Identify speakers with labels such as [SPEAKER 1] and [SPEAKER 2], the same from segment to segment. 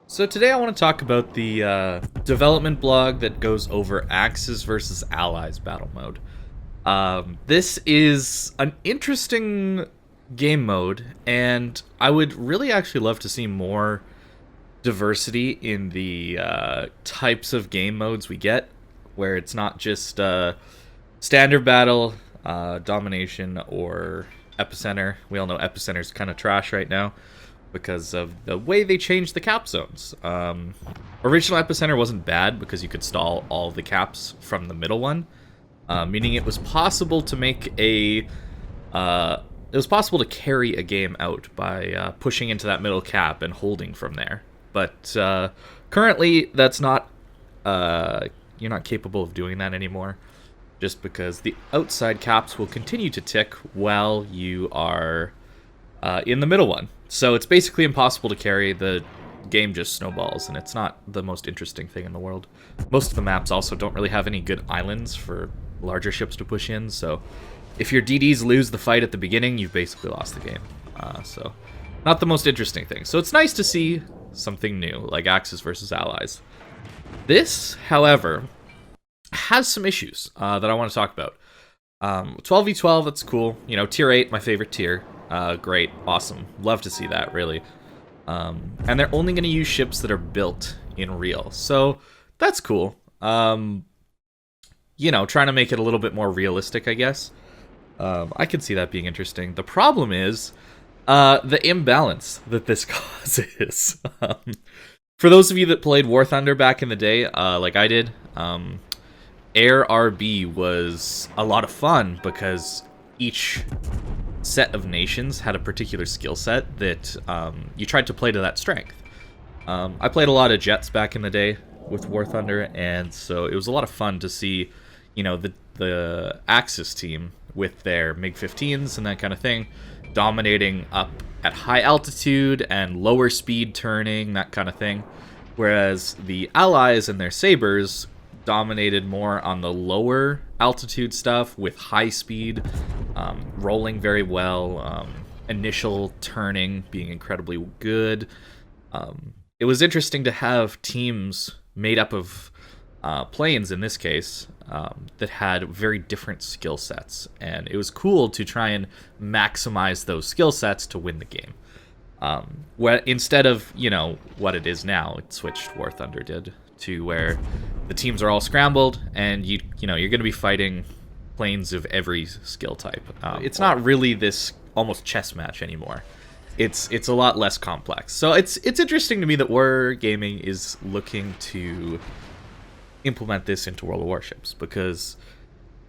[SPEAKER 1] So today I want to talk about the development blog that goes over Axis versus Allies battle mode. This is an interesting game mode, and I would really actually love to see more diversity in the types of game modes we get, where it's not just standard battle, domination, or epicenter. We all know epicenter's kind of trash right now because of the way they changed the cap zones. Original Epicenter wasn't bad because you could stall all the caps from the middle one, meaning it was possible to make it was possible to carry a game out by pushing into that middle cap and holding from there. But currently, that's not you're not capable of doing that anymore, just because the outside caps will continue to tick while you are in the middle one. So it's basically impossible to carry. The game just snowballs, and it's not the most interesting thing in the world. Most of the maps also don't really have any good islands for larger ships to push in, so if your DDs lose the fight at the beginning, you've basically lost the game. So not the most interesting thing. So it's nice to see something new, like Axis versus Allies. This, however, has some issues that I want to talk about. 12v12, that's cool. You know, tier 8, my favorite tier. Great, awesome. Love to see that, really. And they're only going to use ships that are built in real. So that's cool. You know, trying to make it a little bit more realistic, I guess. I can see that being interesting. The problem is the imbalance that this causes. For those of you that played War Thunder back in the day, like I did, Air RB was a lot of fun because each set of nations had a particular skill set that you tried to play to that strength. I played a lot of jets back in the day with War Thunder, and so it was a lot of fun to see, you know, the Axis team with their MiG-15s and that kind of thing, dominating up at high altitude and lower speed turning, that kind of thing. Whereas the Allies and their Sabres dominated more on the lower altitude stuff with high speed, rolling very well, initial turning being incredibly good. It was interesting to have teams made up of planes in this case that had very different skill sets, and it was cool to try and maximize those skill sets to win the game. Where instead of, you know, what it is now, it switched, War Thunder did, to where the teams are all scrambled, and you're going to be fighting planes of every skill type. It's not really this almost chess match anymore. It's a lot less complex. So it's interesting to me that Wargaming is looking to implement this into World of Warships, because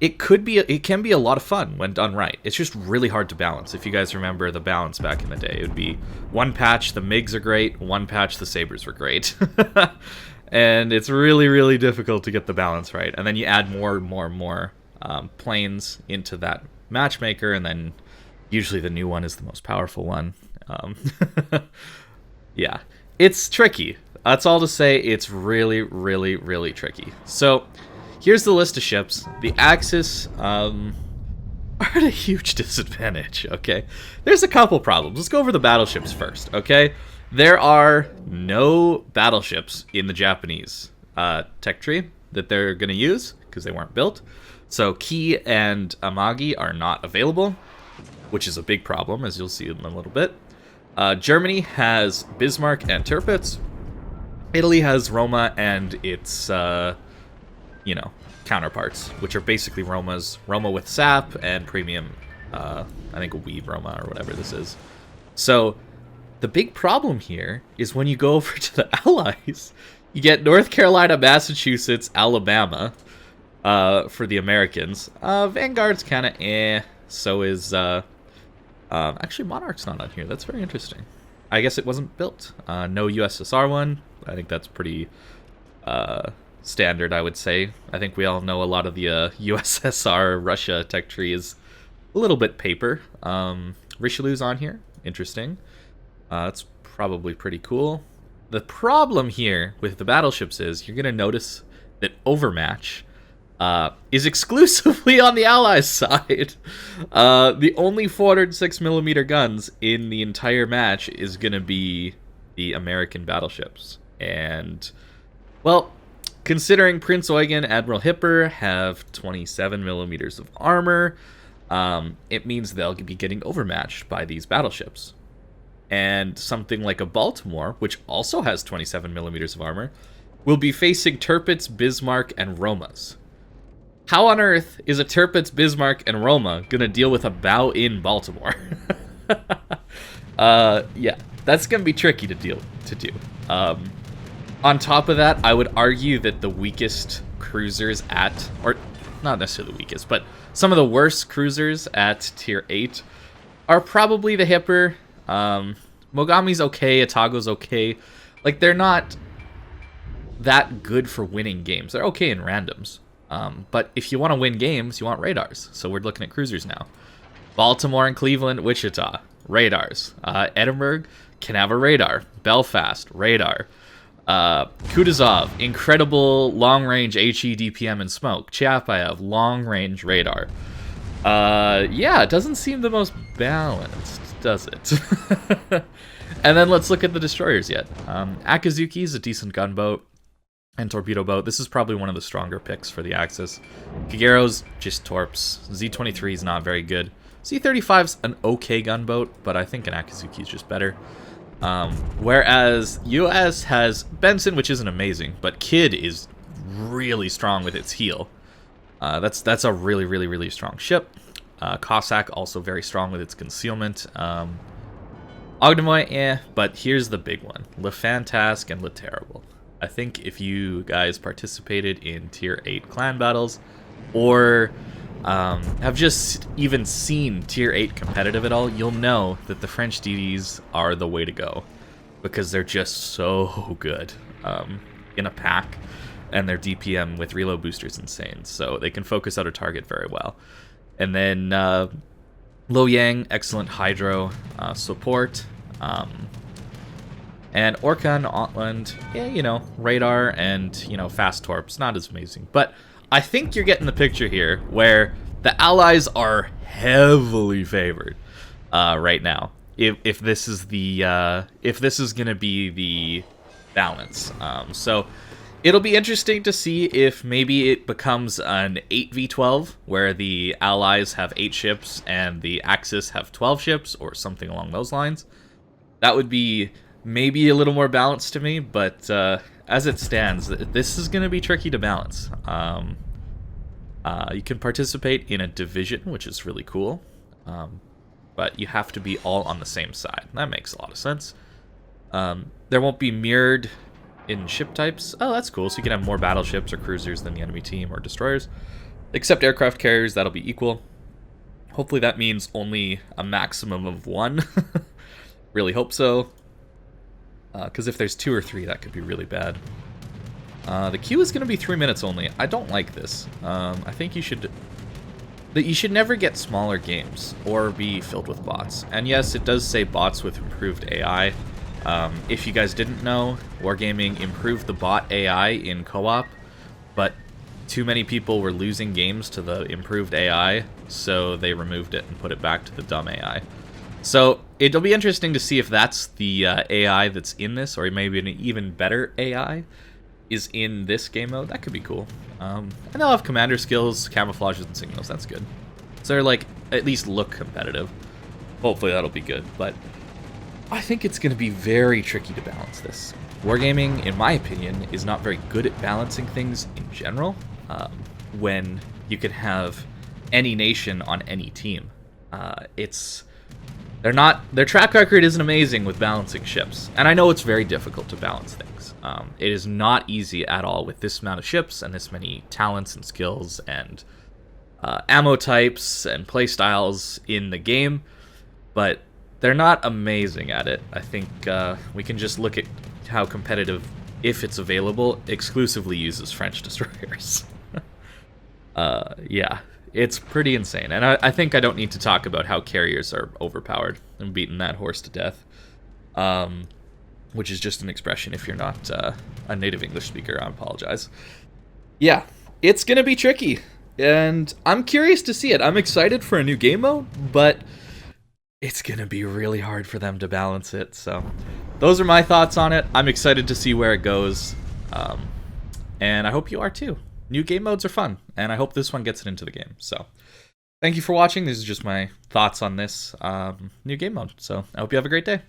[SPEAKER 1] it can be a lot of fun when done right. It's just really hard to balance. If you guys remember the balance back in the day, it would be one patch the MiGs are great, one patch the Sabres were great. And it's really, really difficult to get the balance right. And then you add more planes into that matchmaker, and then usually the new one is the most powerful one. Yeah, it's tricky. That's all to say. It's really, really, really tricky. So here's the list of ships. The Axis are at a huge disadvantage, okay? There's a couple problems. Let's go over the battleships first, okay? There are no battleships in the Japanese tech tree that they're going to use because they weren't built. So Ki and Amagi are not available, which is a big problem, as you'll see in a little bit. Germany has Bismarck and Tirpitz. Italy has Roma and its, counterparts, which are basically Romas. Roma with SAP and premium, I think a Weave Roma or whatever this is. So the big problem here is when you go over to the Allies, you get North Carolina, Massachusetts, Alabama for the Americans. Vanguard's kind of so is... actually, Monarch's not on here. That's very interesting. I guess it wasn't built. No USSR one. I think that's pretty standard, I would say. I think we all know a lot of the USSR Russia tech tree is a little bit paper. Richelieu's on here. Interesting. That's probably pretty cool. The problem here with the battleships is you're going to notice that Overmatch is exclusively on the Allies' side. The only 406mm guns in the entire match is going to be the American battleships. And, well, considering Prince Eugen, Admiral Hipper have 27 millimeters of armor, it means they'll be getting overmatched by these battleships. And something like a Baltimore, which also has 27 millimeters of armor, will be facing Tirpitz, Bismarck, and Romas. How on earth is a Tirpitz, Bismarck, and Roma gonna deal with a bow-in Baltimore? Yeah, that's gonna be tricky to do. On top of that, I would argue that the weakest cruisers at, or not necessarily the weakest, but some of the worst cruisers at Tier 8 are probably the Hipper. Mogami's okay, Atago's okay. Like, they're not that good for winning games. They're okay in randoms. But if you want to win games, you want radars. So we're looking at cruisers now. Baltimore and Cleveland, Wichita, radars. Edinburgh can have a radar. Belfast, radar. Kutuzov, incredible long-range HE, DPM, and smoke. Chapayev, long-range radar. Yeah, it doesn't seem the most balanced, does it? And then let's look at the destroyers yet. Akazuki is a decent gunboat and torpedo boat. This is probably one of the stronger picks for the Axis. Kagero's just torps. Z-23 is not very good. Z-35's an okay gunboat, but I think an Akazuki is just better. Whereas US has Benson, which isn't amazing, but Kidd is really strong with its heel. That's a really, really, really strong ship. Cossack also very strong with its concealment. Ogdemoy, but here's the big one. Le Fantasque and Le Terrible. I think if you guys participated in Tier 8 clan battles, or have just even seen Tier 8 competitive at all, you'll know that the French DDs are the way to go, because they're just so good in a pack, and their DPM with reload booster is insane, so they can focus out a target very well. And then Lo Yang, excellent hydro support. And Orkan, Otland, yeah, you know, radar and, you know, fast torps, not as amazing. But I think you're getting the picture here, where the Allies are heavily favored right now. If this is the if this is gonna be the balance, so it'll be interesting to see if maybe it becomes an 8v12, where the Allies have 8 ships and the Axis have 12 ships, or something along those lines. That would be maybe a little more balanced to me, but as it stands, this is going to be tricky to balance. You can participate in a division, which is really cool, but you have to be all on the same side. That makes a lot of sense. There won't be mirrored in ship types. Oh, that's cool. So you can have more battleships or cruisers than the enemy team, or destroyers. Except aircraft carriers, that'll be equal. Hopefully that means only a maximum of 1. Really hope so. Because if there's 2 or 3, that could be really bad. The queue is going to be 3 minutes only. I don't like this. I think you should never get smaller games or be filled with bots. And yes, it does say bots with improved AI. If you guys didn't know, Wargaming improved the bot AI in co-op, but too many people were losing games to the improved AI, so they removed it and put it back to the dumb AI. So it'll be interesting to see if that's the AI that's in this, or maybe an even better AI is in this game mode. That could be cool. And they'll have commander skills, camouflages, and signals. That's good. So they're like, at least look competitive. Hopefully that'll be good, but I think it's going to be very tricky to balance this. Wargaming, in my opinion, is not very good at balancing things in general, when you can have any nation on any team. Their track record isn't amazing with balancing ships, and I know it's very difficult to balance things. It is not easy at all with this amount of ships and this many talents and skills and ammo types and playstyles in the game, but they're not amazing at it. I think we can just look at how competitive, if it's available, exclusively uses French destroyers. Yeah. It's pretty insane, and I think I don't need to talk about how carriers are overpowered. I'm beating that horse to death, which is just an expression if you're not a native English speaker. I apologize. Yeah, it's going to be tricky, and I'm curious to see it. I'm excited for a new game mode, but it's going to be really hard for them to balance it. So those are my thoughts on it. I'm excited to see where it goes. And I hope you are too. New game modes are fun, and I hope this one gets it into the game. So thank you for watching. This is just my thoughts on this new game mode. So I hope you have a great day.